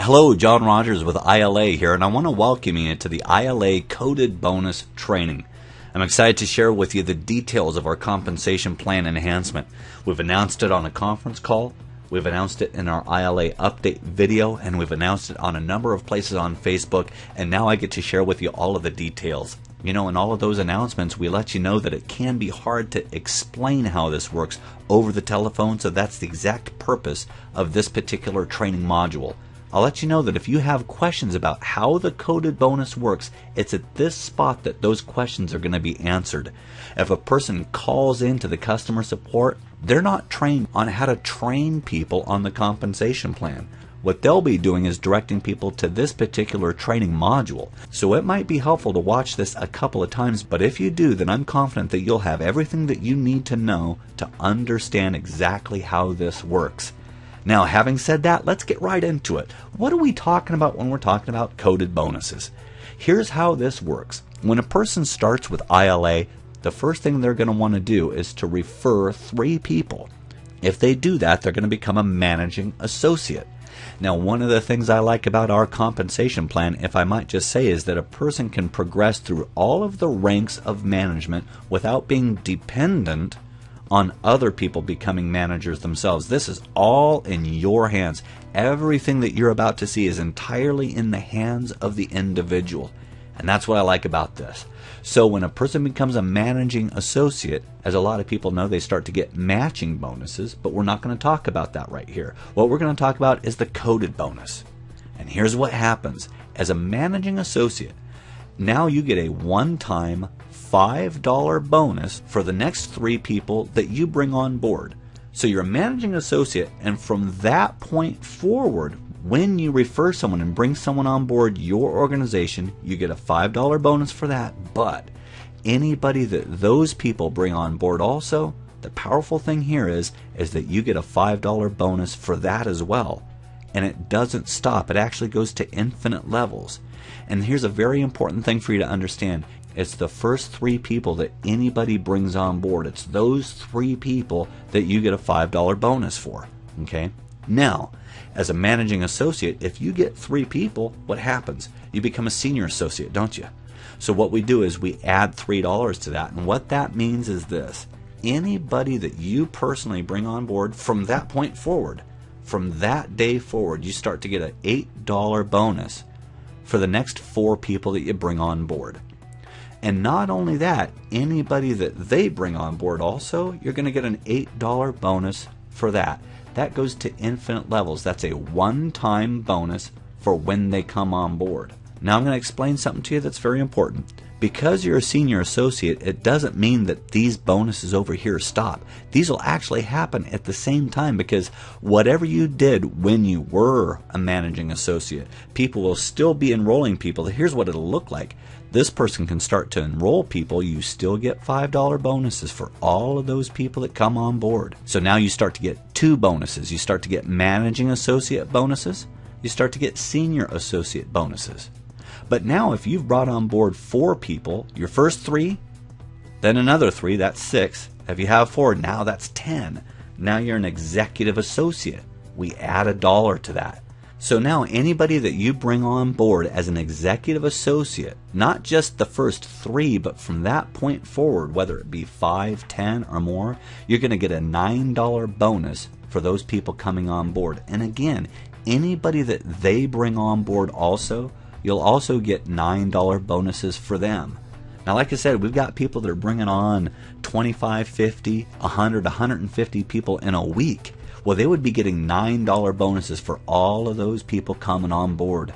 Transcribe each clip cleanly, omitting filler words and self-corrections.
Hello, John Rogers with iLA here, and I want to welcome you to the iLA Coded Bonus Training. I'm excited to share with you the details of our compensation plan enhancement. We've announced it on a conference call, we've announced it in our iLA update video, and we've announced it on a number of places on Facebook, and now I get to share with you all of the details. You know, in all of those announcements, we let you know that it can be hard to explain how this works over the telephone, so that's the exact purpose of this particular training module. I'll let you know that if you have questions about how the coded bonus works, it's at this spot that those questions are going to be answered. If a person calls into the customer support, they're not trained on how to train people on the compensation plan. What they'll be doing is directing people to this particular training module. So it might be helpful to watch this a couple of times, but if you do, then I'm confident that you'll have everything that you need to know to understand exactly how this works. Now, having said that, let's get right into it. What are we talking about when we're talking about coded bonuses? Here's how this works. When a person starts with iLA, the first thing they're going to want to do is to refer 3 people. If they do that, they're going to become a managing associate. Now, one of the things I like about our compensation plan, if I might just say, is that a person can progress through all of the ranks of management without being dependent on other people becoming managers themselves. This is all in your hands. Everything that you're about to see is entirely in the hands of the individual. And that's what I like about this. So when a person becomes a managing associate, as a lot of people know, they start to get matching bonuses, but we're not going to talk about that right here. What we're going to talk about is the coded bonus. And here's what happens. As a managing associate, now you get a one-time $5 bonus for the next 3 people that you bring on board. So you're a managing associate, and from that point forward, when you refer someone and bring someone on board your organization, you get a $5 bonus for that. But anybody that those people bring on board also, the powerful thing here is that you get a $5 bonus for that as well. And it doesn't stop. It actually goes to infinite levels. And here's a very important thing for you to understand. It's the first 3 people that anybody brings on board. It's those 3 people that you get a $5 bonus for. Okay? Now, as a managing associate, if you get 3 people, what happens? You become a senior associate, don't you? So what we do is we add $3 to that. And what that means is this. Anybody that you personally bring on board from that point forward, from that day forward, you start to get an $8 bonus for the next 4 people that you bring on board. And not only that, anybody that they bring on board also, you're going to get an $8 bonus for that. That goes to infinite levels. That's a one-time bonus for when they come on board. Now I'm going to explain something to you that's very important. Because you're a senior associate, it doesn't mean that these bonuses over here stop. These will actually happen at the same time, because whatever you did when you were a managing associate, people will still be enrolling people. Here's what it'll look like. This person can start to enroll people. You still get $5 bonuses for all of those people that come on board. So now you start to get 2 bonuses. You start to get managing associate bonuses. You start to get senior associate bonuses. But now if you've brought on board 4 people, your first 3, then another 3, that's 6. If you have 4, now that's 10. Now you're an executive associate. We add $1 to that. So now anybody that you bring on board as an executive associate, not just the first 3, but from that point forward, whether it be 5, 10, or more, you're going to get a $9 bonus for those people coming on board. And again, anybody that they bring on board also, you'll also get $9 bonuses for them. Now, like I said, we've got people that are bringing on 25, 50, 100, 150 people in a week. Well, they would be getting $9 bonuses for all of those people coming on board.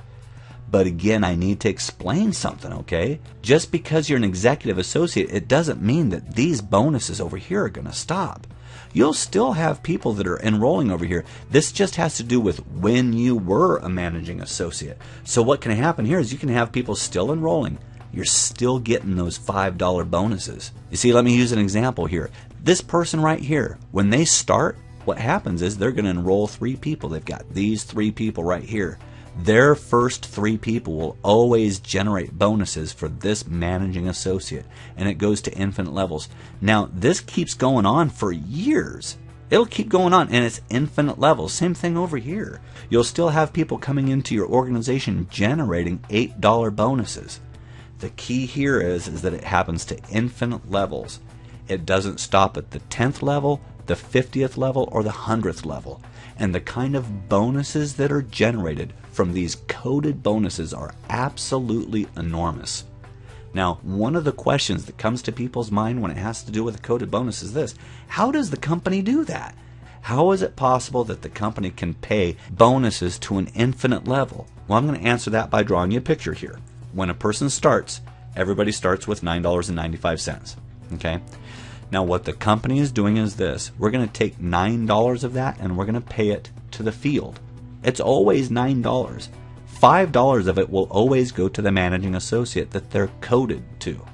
But again, I need to explain something, okay? Just because you're an executive associate, it doesn't mean that these bonuses over here are going to stop. You'll still have people that are enrolling over here. This just has to do with when you were a managing associate. So what can happen here is you can have people still enrolling. You're still getting those $5 bonuses. You see, let me use an example here. This person right here, when they start, what happens is they're going to enroll 3 people. They've got these 3 people right here. Their first 3 people will always generate bonuses for this managing associate, and it goes to infinite levels. Now, this keeps going on for years. It'll keep going on, and it's infinite levels. Same thing over here. You'll still have people coming into your organization generating $8 bonuses. The key here is that it happens to infinite levels. It doesn't stop at the 10th level, the 50th level, or the 100th level. And the kind of bonuses that are generated from these coded bonuses are absolutely enormous. Now, one of the questions that comes to people's mind when it has to do with a coded bonus is this: how does the company do that? How is it possible that the company can pay bonuses to an infinite level? Well, I'm going to answer that by drawing you a picture here. When a person starts, everybody starts with $9.95. Okay? Now, what the company is doing is this: we're going to take $9 of that and we're going to pay it to the field. It's always $9. $5 of it will always go to the managing associate that they're coded to.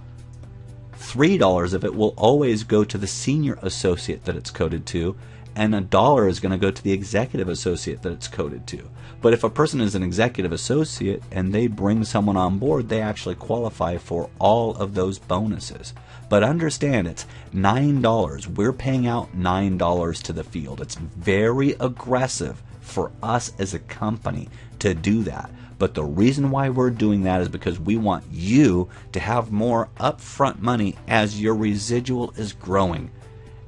$3 of it will always go to the senior associate that it's coded to, and $1 is going to go to the executive associate that it's coded to. But if a person is an executive associate and they bring someone on board, they actually qualify for all of those bonuses. But understand, it's $9. We're paying out $9 to the field. It's very aggressive for us as a company to do that. But the reason why we're doing that is because we want you to have more upfront money as your residual is growing.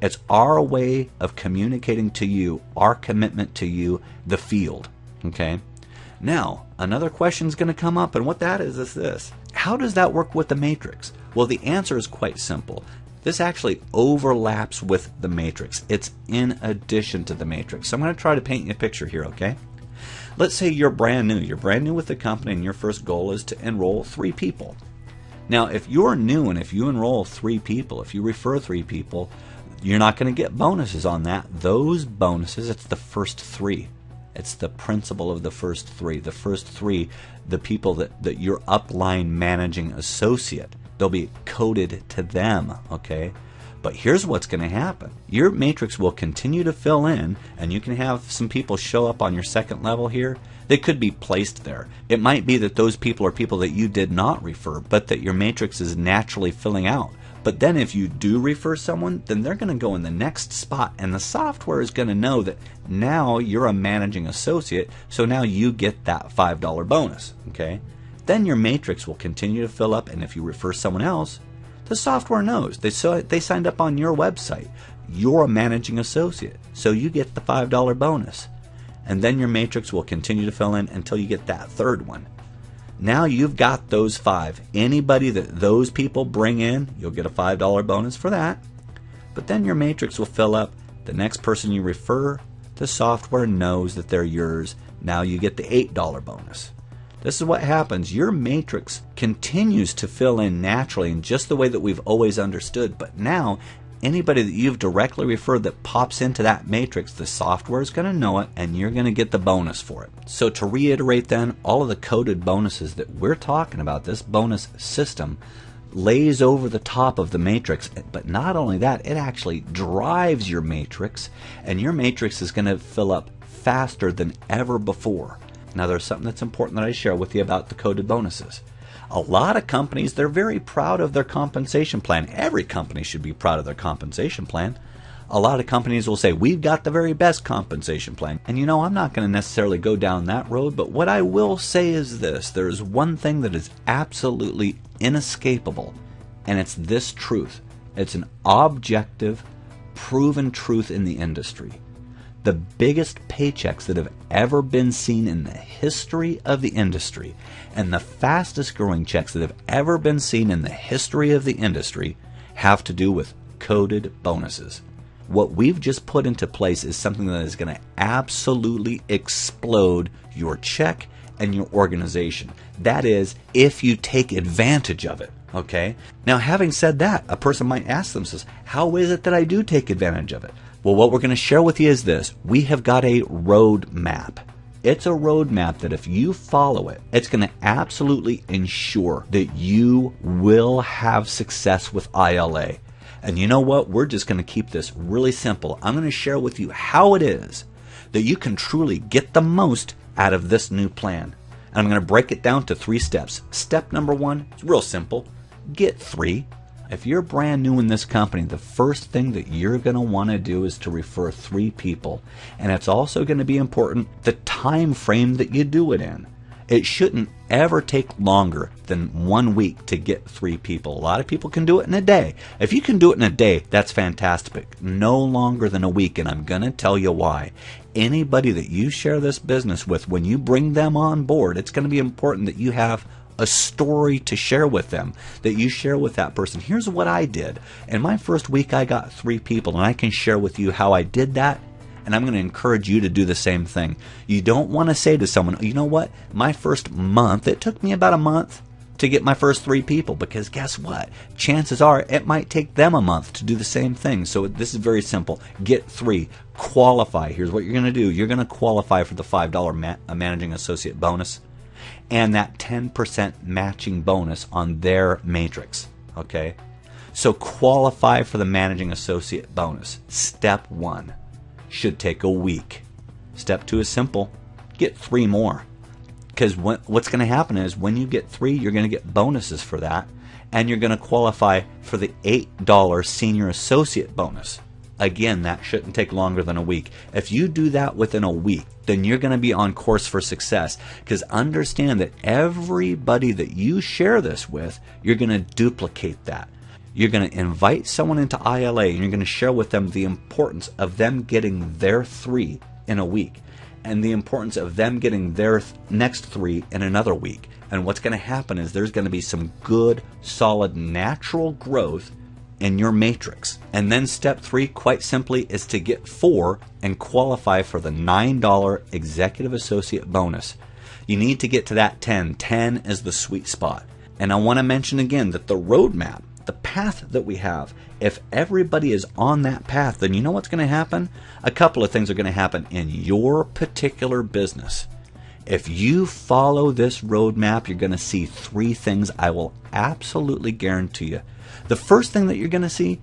It's our way of communicating to you our commitment to you, the field. Okay? Now, another question is going to come up, and what that is this: how does that work with the matrix? Well, the answer is quite simple. This actually overlaps with the matrix. It's in addition to the matrix. So I'm going to try to paint you a picture here, okay? Let's say you're brand new. You're brand new with the company, and your first goal is to enroll 3 people. Now, if you're new and if you enroll 3 people, if you refer 3 people, you're not going to get bonuses on that. Those bonuses, it's the first 3. It's the principle of the first 3. The first 3, the people that your upline managing associate, they'll be coded to them, okay? But here's what's going to happen. Your matrix will continue to fill in, and you can have some people show up on your second level here. They could be placed there. It might be that those people are people that you did not refer, but that your matrix is naturally filling out. But then if you do refer someone, then they're going to go in the next spot, and the software is going to know that now you're a managing associate, so now you get that $5 bonus, okay? Then your matrix will continue to fill up, and if you refer someone else, the software knows. They signed up on your website. You're a managing associate, so you get the $5 bonus. And then your matrix will continue to fill in until you get that third one. Now you've got those 5. Anybody that those people bring in, you'll get a $5 bonus for that. But then your matrix will fill up. The next person you refer, the software knows that they're yours. Now you get the $8 bonus. This is what happens. Your matrix continues to fill in naturally in just the way that we've always understood. But now, anybody that you've directly referred that pops into that matrix, the software is going to know it, and you're going to get the bonus for it. So to reiterate then, all of the coded bonuses that we're talking about, this bonus system, lays over the top of the matrix. But not only that, it actually drives your matrix, and your matrix is going to fill up faster than ever before. Now, there's something that's important that I share with you about the coded bonuses. A lot of companies, they're very proud of their compensation plan. Every company should be proud of their compensation plan. A lot of companies will say, we've got the very best compensation plan. And you know, I'm not going to necessarily go down that road, but what I will say is this: there is one thing that is absolutely inescapable, and it's this truth. It's an objective, proven truth in the industry. The biggest paychecks that have ever been seen in the history of the industry, and the fastest growing checks that have ever been seen in the history of the industry, have to do with coded bonuses. What we've just put into place is something that is going to absolutely explode your check and your organization. That is, if you take advantage of it. Okay? Now, having said that, a person might ask themselves, how is it that I do take advantage of it? Well, what we're going to share with you is this. We have got a roadmap. It's a roadmap that if you follow it, it's going to absolutely ensure that you will have success with iLA. And you know what? We're just going to keep this really simple. I'm going to share with you how it is that you can truly get the most out of this new plan. And I'm going to break it down to 3 steps. Step number 1 is real simple. Get 3. If you're brand new in this company, the first thing that you're going to want to do is to refer 3 people. And it's also going to be important the time frame that you do it in. It shouldn't ever take longer than 1 week to get 3 people. A lot of people can do it in a day. If you can do it in a day, that's fantastic. No longer than a week, and I'm going to tell you why. Anybody that you share this business with, when you bring them on board, it's going to be important that you have a story to share with them, that you share with that person. Here's what I did. In my first week, I got 3 people, and I can share with you how I did that. And I'm going to encourage you to do the same thing. You don't want to say to someone, you know what, my first month, it took me about a month to get my first 3 people, because guess what? Chances are it might take them a month to do the same thing. So this is very simple. Get 3. Qualify. Here's what you're going to do. You're going to qualify for the $5 managing associate bonus and that 10% matching bonus on their matrix. Okay? So qualify for the managing associate bonus. Step 1. Should take a week. Step 2 is simple. Get 3 more. Because what's going to happen is when you get 3, you're going to get bonuses for that. And you're going to qualify for the $8 senior associate bonus. Again, that shouldn't take longer than a week. If you do that within a week, then you're going to be on course for success. Because understand that everybody that you share this with, you're going to duplicate that. You're going to invite someone into iLA, and you're going to share with them the importance of them getting their 3 in a week, and the importance of them getting their next 3 in another week. And what's going to happen is there's going to be some good, solid, natural growth in your matrix. And then step 3, quite simply, is to get 4 and qualify for the $9 executive associate bonus. You need to get to that 10. 10 is the sweet spot. And I want to mention again that the roadmap, the path that we have, if everybody is on that path, then you know what's going to happen? A couple of things are going to happen in your particular business. If you follow this roadmap, you're going to see 3 things I will absolutely guarantee you. The first thing that you're going to see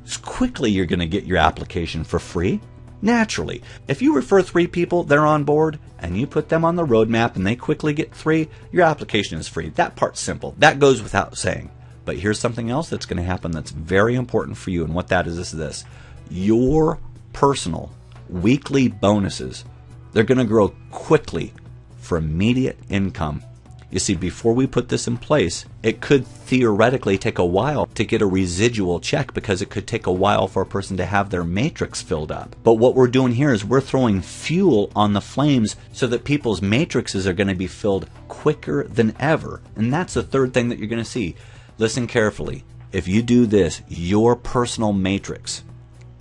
is quickly you're going to get your application for free. Naturally, if you refer 3 people, they're on board, and you put them on the roadmap and they quickly get 3, your application is free. That part's simple. That goes without saying. But here's something else that's going to happen that's very important for you, and what that is this. Your personal weekly bonuses, they're going to grow quickly for immediate income. You see, before we put this in place, it could theoretically take a while to get a residual check, because it could take a while for a person to have their matrix filled up. But what we're doing here is we're throwing fuel on the flames so that people's matrices are going to be filled quicker than ever. And that's the third thing that you're going to see. Listen carefully. If you do this, your personal matrix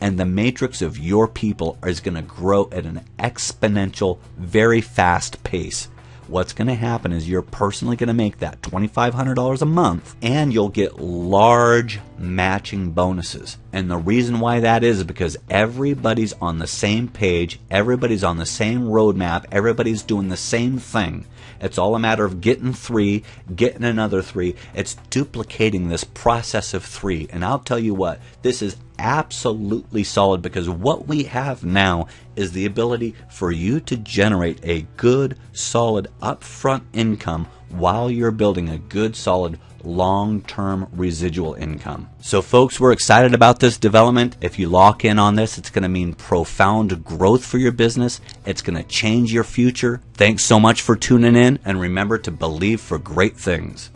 and the matrix of your people is going to grow at an exponential, very fast pace. What's going to happen is you're personally going to make that $2,500 a month, and you'll get large matching bonuses. And the reason why that is because everybody's on the same page, everybody's on the same roadmap, everybody's doing the same thing. It's all a matter of getting 3, getting another 3. It's duplicating this process of 3. And I'll tell you what, this is absolutely solid, because what we have now is the ability for you to generate a good, solid, upfront income while you're building a good, solid, long-term residual income. So folks, we're excited about this development. If you lock in on this, it's going to mean profound growth for your business. It's going to change your future. Thanks so much for tuning in, and remember to believe for great things.